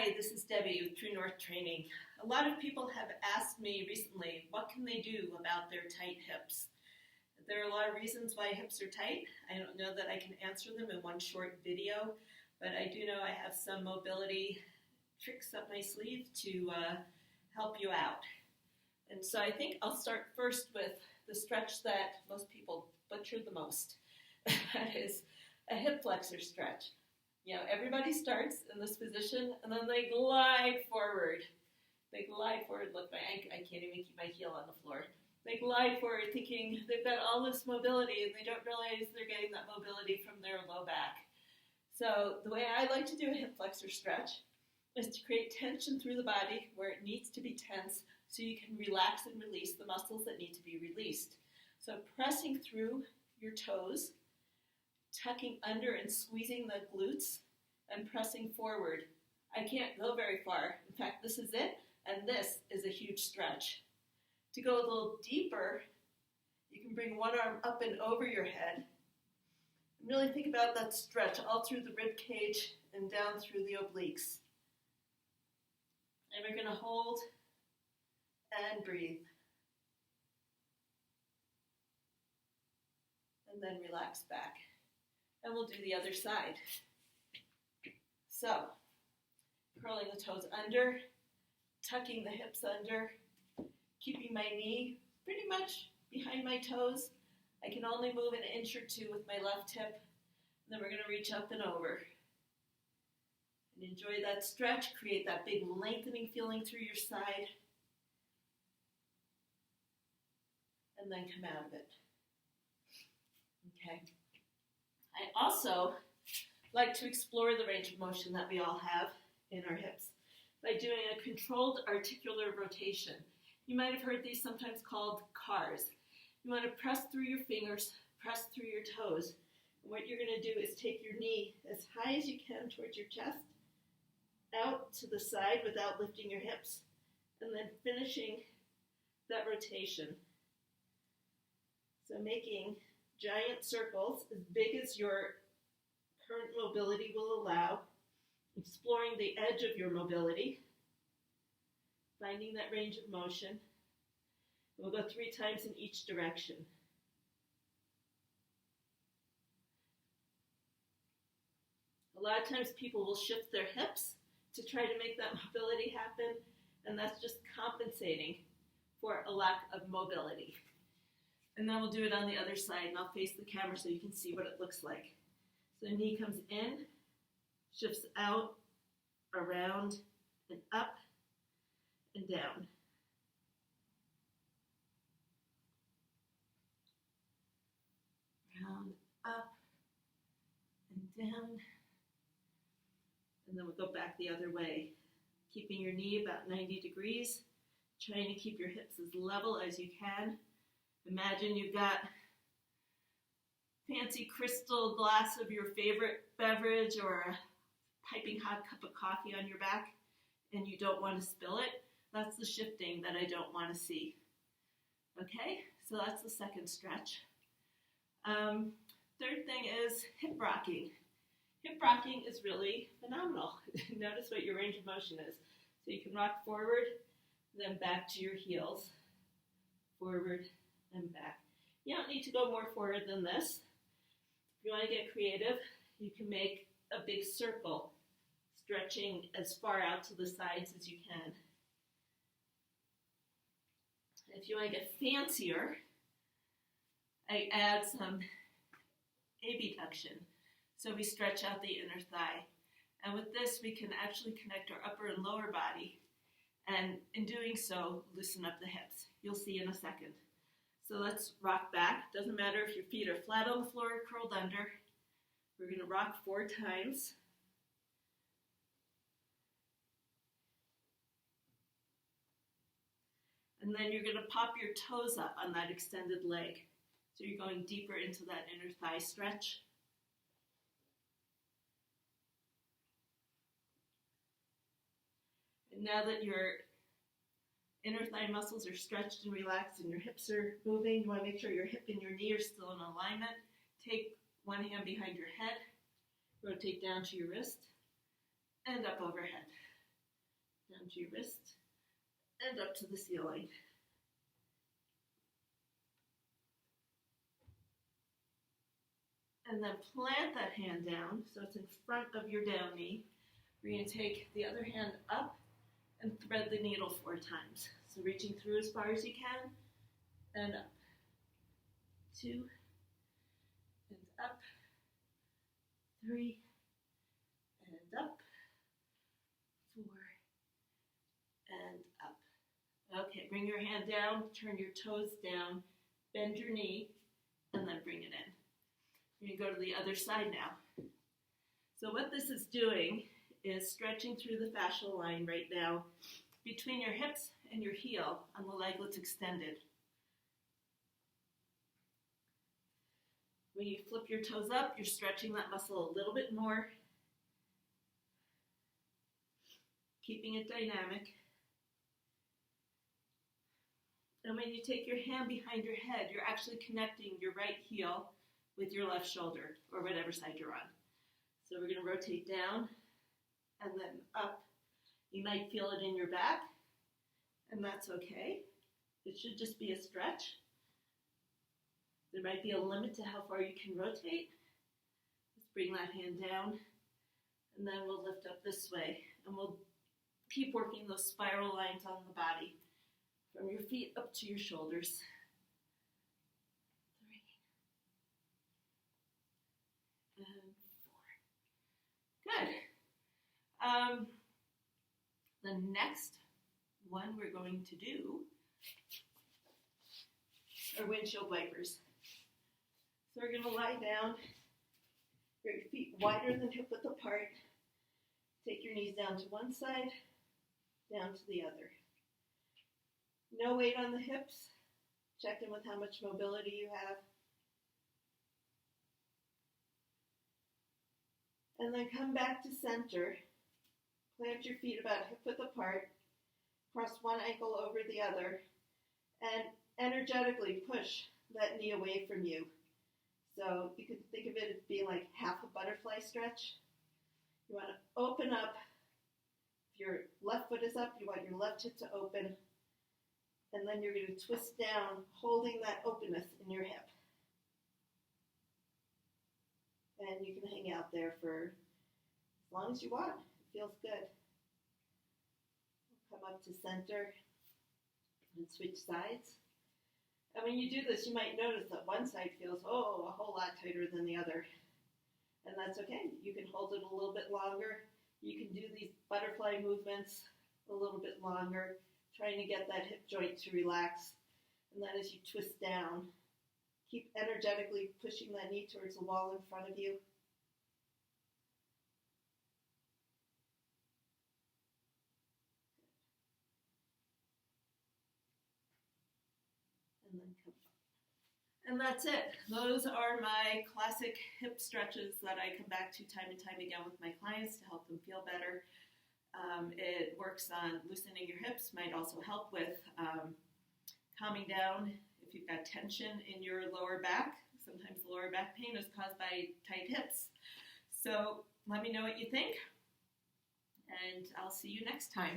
Hi, this is Debbie with True North Training. A lot of people have asked me recently, what can they do about their tight hips? There are a lot of reasons why hips are tight. I don't know that I can answer them in one short video, but I do know I have some mobility tricks up my sleeve to help you out. And so I think I'll start first with the stretch that most people butcher the most. That is a hip flexor stretch. You know, everybody starts in this position and then they glide forward. They glide forward. Look, I can't even keep my heel on the floor. They glide forward thinking they've got all this mobility and they don't realize they're getting that mobility from their low back. So the way I like to do a hip flexor stretch is to create tension through the body where it needs to be tense so you can relax and release the muscles that need to be released. So pressing through your toes, tucking under and squeezing the glutes, and pressing forward. I can't go very far. In fact, this is it, and this is a huge stretch. To go a little deeper, you can bring one arm up and over your head. And really think about that stretch all through the rib cage and down through the obliques. And we're going to hold and breathe. And then relax back. And we'll do the other side. So, curling the toes under, tucking the hips under, keeping my knee pretty much behind my toes. I can only move an inch or two with my left hip. And then we're going to reach up and over. And enjoy that stretch. Create that big lengthening feeling through your side. And then come out of it. Okay. I also like to explore the range of motion that we all have in our hips by doing a controlled articular rotation. You might have heard these sometimes called CARs. You want to press through your fingers, press through your toes. And what you're going to do is take your knee as high as you can towards your chest, out to the side without lifting your hips, and then finishing that rotation. So making giant circles as big as your current mobility will allow, exploring the edge of your mobility, finding that range of motion. We'll go 3 times in each direction. A lot of times people will shift their hips to try to make that mobility happen, and that's just compensating for a lack of mobility. And then we'll do it on the other side, and I'll face the camera so you can see what it looks like. So the knee comes in, shifts out, around, and up, and down. Round, up, and down. And then we'll go back the other way, keeping your knee about 90 degrees, trying to keep your hips as level as you can. Imagine you've got fancy crystal glass of your favorite beverage or a piping hot cup of coffee on your back and you don't want to spill it. That's the shifting that I don't want to see. Okay, so that's the second stretch. Third thing is hip rocking. Hip rocking is really phenomenal. Notice what your range of motion is. So you can rock forward, then back to your heels, forward, and back. You don't need to go more forward than this. If you want to get creative, you can make a big circle, stretching as far out to the sides as you can. If you want to get fancier, I add some abduction. So we stretch out the inner thigh. And with this, we can actually connect our upper and lower body. And in doing so, loosen up the hips. You'll see in a second. So let's rock back. Doesn't matter if your feet are flat on the floor or curled under. We're going to rock 4 times. And then you're going to pop your toes up on that extended leg. So you're going deeper into that inner thigh stretch. And now that your inner thigh muscles are stretched and relaxed and your hips are moving, you want to make sure your hip and your knee are still in alignment. Take one hand behind your head, rotate down to your wrist, and up overhead. to your wrist and up to the ceiling. And then plant that hand down so it's in front of your down knee. We're going to take the other hand up and thread the needle 4 times. So reaching through as far as you can and up. 2 and up. 3 and up. 4 and up. Okay, bring your hand down, turn your toes down, bend your knee, and then bring it in. You're going to go to the other side now. So what this is doing is stretching through the fascial line right now between your hips and your heel on the leg that's extended. When you flip your toes up, you're stretching that muscle a little bit more, keeping it dynamic. And when you take your hand behind your head, you're actually connecting your right heel with your left shoulder, or whatever side you're on. So we're going to rotate down and then up. You might feel it in your back, and that's okay. It should just be a stretch. There might be a limit to how far you can rotate. Let's bring that hand down, and then we'll lift up this way, and we'll keep working those spiral lines on the body from your feet up to your shoulders. 3 and 4. Good. The next one we're going to do are windshield wipers. So we're going to lie down, your feet wider than hip width apart. Take your knees down to one side, down to the other. No weight on the hips. Check in with how much mobility you have. And then come back to center. Plant your feet about hip width apart. Cross one ankle over the other. And energetically push that knee away from you. So you can think of it as being like half a butterfly stretch. You want to open up. If your left foot is up, you want your left hip to open. And then you're going to twist down, holding that openness in your hip. And you can hang out there for as long as you want. It feels good. Come up to center and switch sides. And when you do this, you might notice that one side feels, a whole lot tighter than the other. And that's okay. You can hold it a little bit longer. You can do these butterfly movements a little bit longer, trying to get that hip joint to relax. And then as you twist down, keep energetically pushing that knee towards the wall in front of you. And then come up. And that's it. Those are my classic hip stretches that I come back to time and time again with my clients to help them feel better. It works on loosening your hips, might also help with calming down if you've got tension in your lower back. Sometimes the lower back pain is caused by tight hips. So let me know what you think, and I'll see you next time.